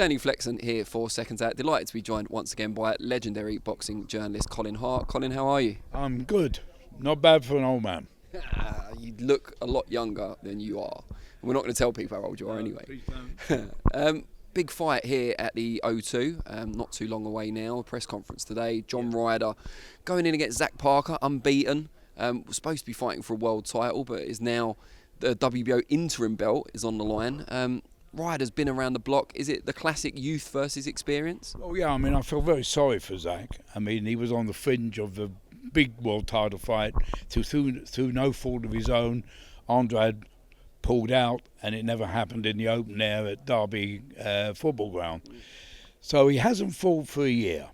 Danny Flexen here for Seconds Out. Delighted to be joined once again by legendary boxing journalist Colin Hart. Colin, how are you? I'm good. Not bad for an old man. You look a lot younger than you are. We're not going to tell people how old you are anyway. Please don't. Big fight here at the O2, not too long away now. A press conference today. John Ryder going in against Zach Parker, unbeaten. Was supposed to be fighting for a world title, but is now the WBO interim belt is on the line. Ryder's been around the block. Is it the classic youth versus experience? Well, yeah, I mean, I feel very sorry for Zach. I mean, he was on the fringe of the big world title fight through no fault of his own. Andrade pulled out, and it never happened in the open air at Derby football ground. So he hasn't fought for a year,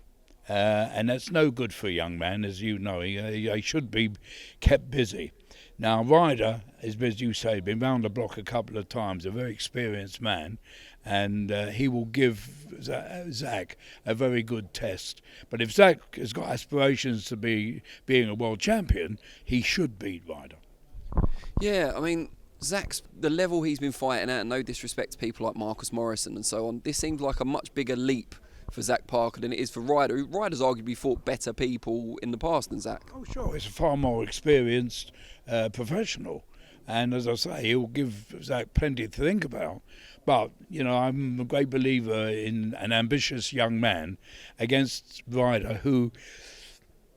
and that's no good for a young man, as you know. He should be kept busy. Now, Ryder, as you say, been round the block a couple of times, a very experienced man, and he will give Zach a very good test. But if Zach has got aspirations to being a world champion, he should beat Ryder. Yeah, I mean, Zach's, the level he's been fighting at, no disrespect to people like Marcus Morrison and so on, this seems like a much bigger leap for Zach Parker than it is for Ryder. Ryder's arguably fought better people in the past than Zach. Oh, sure, he's a far more experienced professional. And as I say, he'll give Zach plenty to think about. But, you know, I'm a great believer in an ambitious young man against Ryder, who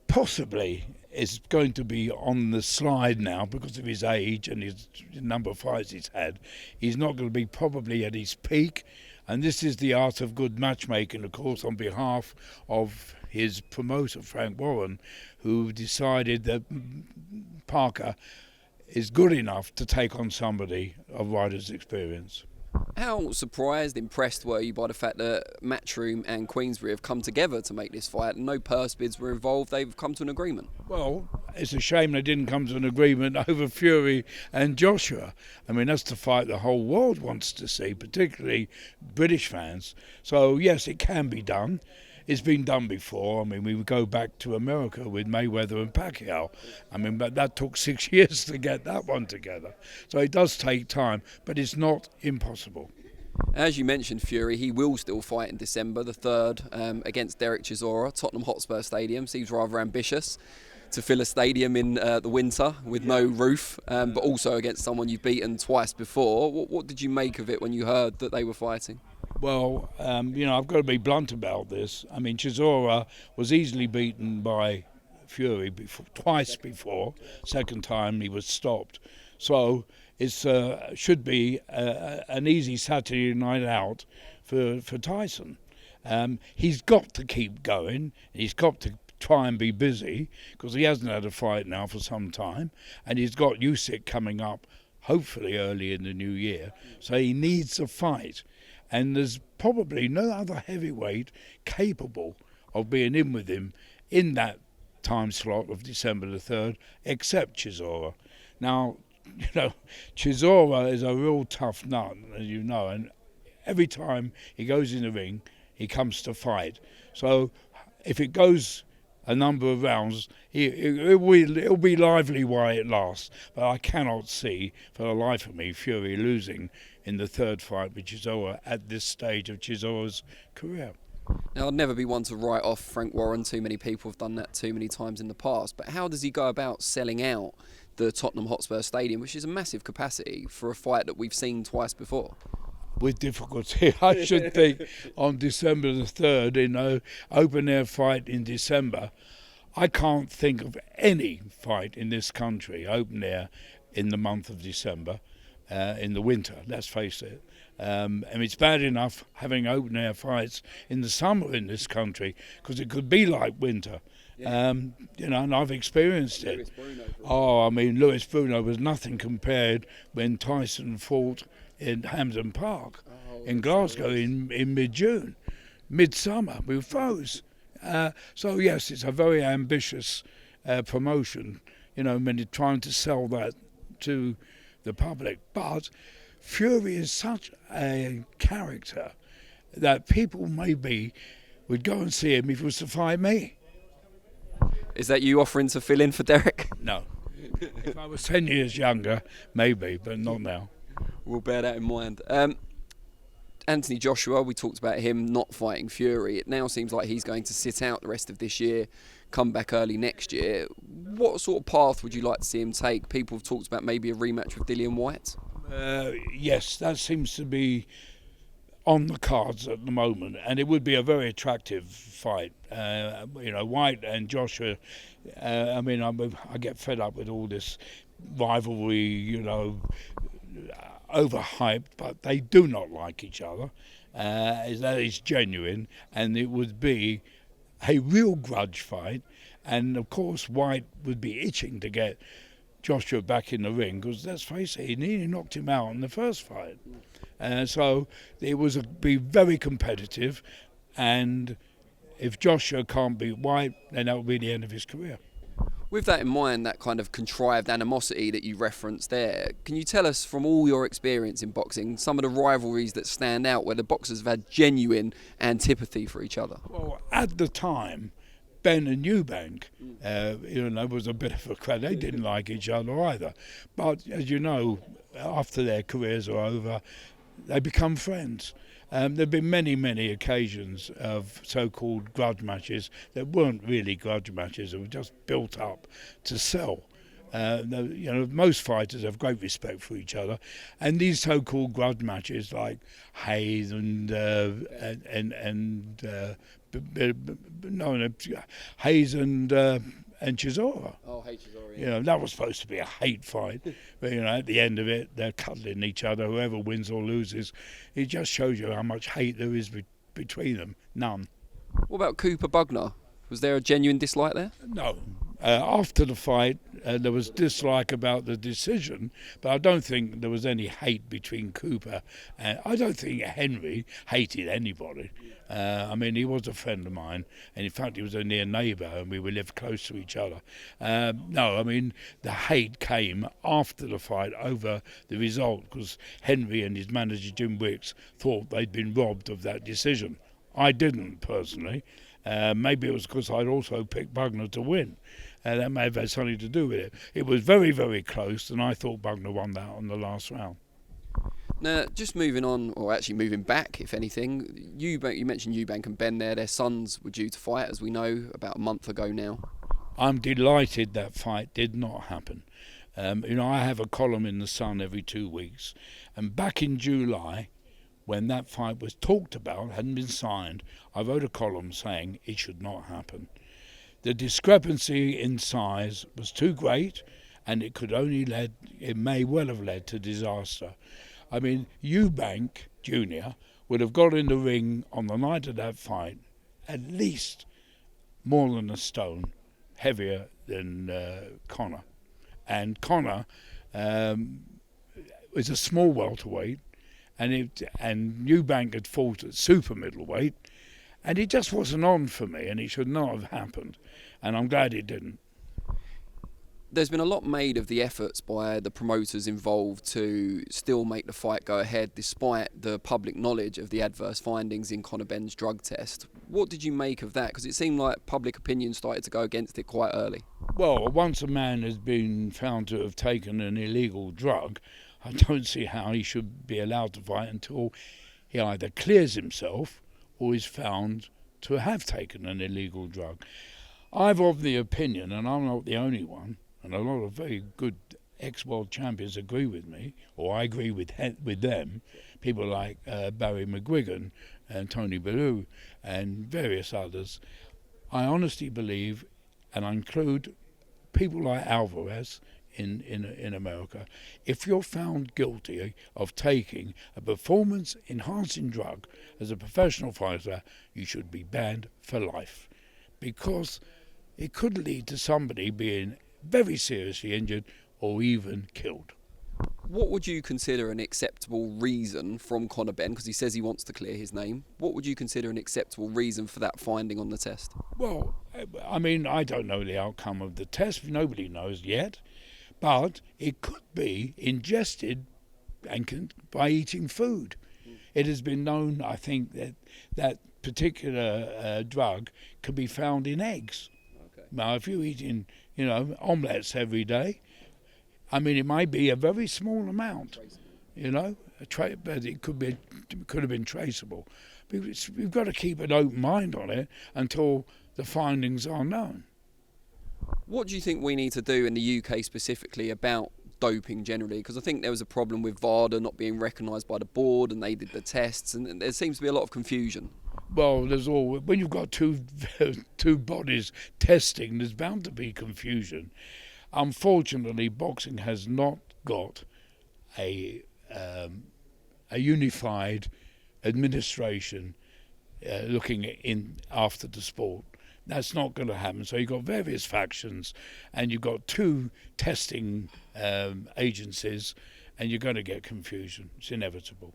possibly is going to be on the slide now because of his age and his number of fights he's had. He's not going to be probably at his peak. And this is the art of good matchmaking, of course, on behalf of his promoter, Frank Warren, who decided that Parker is good enough to take on somebody of Ryder's experience. How surprised, impressed were you by the fact that Matchroom and Queensbury have come together to make this fight? No purse bids were involved, they've come to an agreement. Well, it's a shame they didn't come to an agreement over Fury and Joshua. I mean, that's the fight the whole world wants to see, particularly British fans. So, yes, it can be done. It's been done before. I mean, we would go back to America with Mayweather and Pacquiao. I mean, but that took 6 years to get that one together. So it does take time, but it's not impossible. As you mentioned, Fury, he will still fight in December the 3rd against Dereck Chisora. Tottenham Hotspur Stadium seems rather ambitious to fill a stadium in the winter with no roof, but also against someone you've beaten twice before. What did you make of it when you heard that they were fighting? Well, you know, I've got to be blunt about this. I mean, Chisora was easily beaten by Fury twice before. Second time he was stopped. So it should be an easy Saturday night out for Tyson. He's got to keep going. He's got to try and be busy because he hasn't had a fight now for some time. And he's got Usyk coming up, hopefully early in the new year. So he needs a fight. And there's probably no other heavyweight capable of being in with him in that time slot of December the 3rd, except Chisora. Now, you know, Chisora is a real tough nut, as you know, and every time he goes in the ring, he comes to fight. So if it goes a number of rounds, it'll be lively while it lasts. But I cannot see, for the life of me, Fury losing in the third fight with Chisora at this stage of Chisora's career. Now, I'd never be one to write off Frank Warren. Too many people have done that too many times in the past. But how does he go about selling out the Tottenham Hotspur Stadium, which is a massive capacity, for a fight that we've seen twice before? With difficulty, I should think, on December the 3rd, in an open-air fight in December. I can't think of any fight in this country, open-air, in the month of December, in the winter, let's face it. And it's bad enough having open-air fights in the summer in this country, because it could be like winter. Yeah. You know, and I've experienced it. Lewis Bruno was nothing compared when Tyson fought in Hampden Park in Glasgow in mid-June, midsummer. We froze. So yes, it's a very ambitious promotion, you know, when you're trying to sell that to the public. But Fury is such a character that people maybe would go and see him if he was to fight me. Is that you offering to fill in for Dereck? No. If I was 10 years younger, maybe, but not now. We'll bear that in mind. Anthony Joshua, we talked about him not fighting Fury. It now seems like he's going to sit out the rest of this year, come back early next year. What sort of path would you like to see him take? People have talked about maybe a rematch with Dillian Whyte. Yes, that seems to be on the cards at the moment, and it would be a very attractive fight. Whyte and Joshua. I get fed up with all this rivalry, overhyped, but they do not like each other. That is genuine, and it would be a real grudge fight. And of course, Whyte would be itching to get Joshua back in the ring, because let's face it, he nearly knocked him out in the first fight. So it would be very competitive, and if Joshua can't beat Whyte, then that will be the end of his career. With that in mind, that kind of contrived animosity that you referenced there, can you tell us from all your experience in boxing some of the rivalries that stand out where the boxers have had genuine antipathy for each other? Well, at the time, Benn and Eubank, was a bit of a crowd. They didn't like each other either. But as you know, after their careers are over, they become friends. There have been many, many occasions of so-called grudge matches that weren't really grudge matches, that were just built up to sell. Most fighters have great respect for each other, and these so-called grudge matches like Hayes Hayes and Chisora. Oh, hey, Chisora. Yeah. That was supposed to be a hate fight. But, at the end of it, they're cuddling each other. Whoever wins or loses, it just shows you how much hate there is between them. None. What about Cooper Bugner? Was there a genuine dislike there? No. After the fight, there was dislike about the decision, but I don't think there was any hate between Cooper and I don't think Henry hated anybody. He was a friend of mine, and in fact he was a near neighbour, and we lived close to each other. The hate came after the fight over the result, because Henry and his manager Jim Wicks thought they'd been robbed of that decision. I didn't, personally. Maybe it was because I'd also picked Bugner to win. That may have had something to do with it. It was very, very close, and I thought Bugner won that on the last round. Now, just moving on, or actually moving back, if anything, you mentioned Eubank and Benn there. Their sons were due to fight, as we know, about a month ago now. I'm delighted that fight did not happen. I have a column in The Sun every 2 weeks, and back in July, when that fight was talked about, hadn't been signed, I wrote a column saying it should not happen. The discrepancy in size was too great, and it may well have led to disaster. Eubank Jr. would have got in the ring on the night of that fight at least more than a stone heavier than Conor. And Conor was a small welterweight, and Eubank had fought at super middleweight, and it just wasn't on for me, and it should not have happened, and I'm glad it didn't. There's been a lot made of the efforts by the promoters involved to still make the fight go ahead despite the public knowledge of the adverse findings in Conor Benn's drug test. What did you make of that? Because it seemed like public opinion started to go against it quite early. Well, once a man has been found to have taken an illegal drug, I don't see how he should be allowed to fight until he either clears himself or is found to have taken an illegal drug. I've of the opinion, and I'm not the only one, and a lot of very good ex-world champions agree with me, or I agree with them, people like Barry McGuigan and Tony Bellew and various others. I honestly believe, and I include people like Alvarez in America, if you're found guilty of taking a performance-enhancing drug as a professional fighter, you should be banned for life, because it could lead to somebody being very seriously injured or even killed. What would you consider an acceptable reason from Conor Benn, because he says he wants to clear his name? What would you consider an acceptable reason for that finding on the test? Well, I don't know the outcome of the test. Nobody knows yet. But it could be ingested by eating food. It has been known, I think, that particular drug can be found in eggs. Okay. Now, if you're eating, omelettes every day, it might be a very small amount. but it could have been traceable. We've got to keep an open mind on it until the findings are known. What do you think we need to do in the UK specifically about doping generally? Because I think there was a problem with VADA not being recognised by the board, and they did the tests, and there seems to be a lot of confusion. Well, when you've got two bodies testing, there's bound to be confusion. Unfortunately, boxing has not got a unified administration looking in after the sport. That's not going to happen. So you've got various factions, and you've got two testing agencies, and you're going to get confusion. It's inevitable.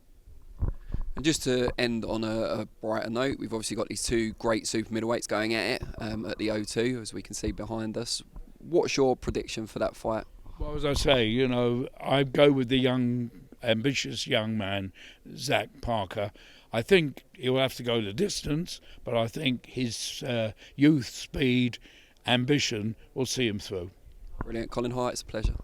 And just to end on a brighter note, we've obviously got these two great super middleweights going at it at the O2, as we can see behind us. What's your prediction for that fight? Well, as I say, I go with the young, ambitious young man, Zach Parker. I think he'll have to go the distance, but I think his youth, speed, ambition will see him through. Brilliant. Colin Hart, it's a pleasure.